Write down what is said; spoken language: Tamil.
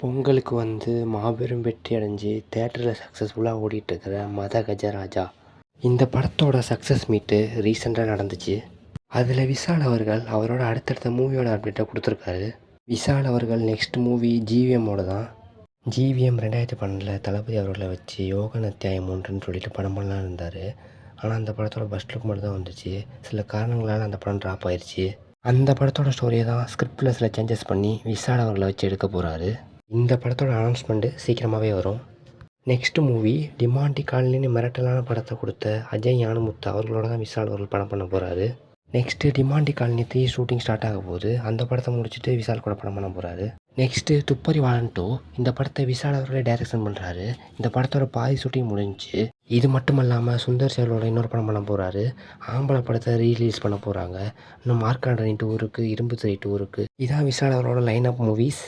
பொங்கலுக்கு மாபெரும் வெற்றி அடைஞ்சு தேட்டரில் சக்ஸஸ்ஃபுல்லாக ஓடிட்டுருக்கிற மத கஜராஜா இந்த படத்தோட சக்ஸஸ் மீட்டு ரீசெண்டாக நடந்துச்சு. அதில் விஷால் அவர்கள் அவரோட அடுத்தடுத்த மூவியோட அப்டேட்டை கொடுத்துருக்காரு. விஷால் அவர்கள் நெக்ஸ்ட் மூவி ஜிவிஎம்மோட தான். ஜிவிஎம் 2012 தளபதி அவர்களை வச்சு யோகன் அத்தியாயம் 3ன்னு சொல்லிட்டு படம் பண்ணலாம் இருந்தார். ஆனால் அந்த படத்தோட ஃபர்ஸ்ட் லுக் மட்டும் தான் வந்துச்சு. சில காரணங்களால் அந்த படம் ட்ராப் ஆயிடுச்சு. அந்த படத்தோட ஸ்டோரியை தான் ஸ்கிரிப்டில் சில சேஞ்சஸ் பண்ணி விஷால் அவர்களை வச்சு எடுக்க போகிறாரு. இந்த படத்தோட அனௌன்ஸ்மெண்ட்டு சீக்கிரமாகவே வரும். நெக்ஸ்ட் மூவி டிமாண்டி காலனின்னு மிரட்டலான படத்தை கொடுத்த அஜய் ஞானமுத்து அவர்களோட தான் விஷால் அவர்கள் படம் பண்ண போகிறாரு. Next Demonte colony 3 shooting start ஆக போகுது. அந்த படத்தை முடிச்சுட்டு விஷால் கூட படம் பண்ண போகிறாரு. நெக்ஸ்ட்டு துப்பறி வாழன் 2 இந்த படத்தை விஷால் அவர்களே டைரக்ஷன் பண்ணுறாரு. இந்த படத்தோட பாதி ஷூட்டிங் முடிஞ்சிச்சு. இது மட்டும் இல்லாமல் சுந்தர் சேவலோட இன்னொரு படம் பண்ண போகிறாரு. ஆம்பளை படத்தை ரீலீஸ் பண்ண போகிறாங்க. இன்னும் மார்க்காண்டனி 2 இருக்குது, இரும்பு திரை 2 இருக்குது. இதான் விஷால் அவரோட லைன் ஆஃப் மூவிஸ்.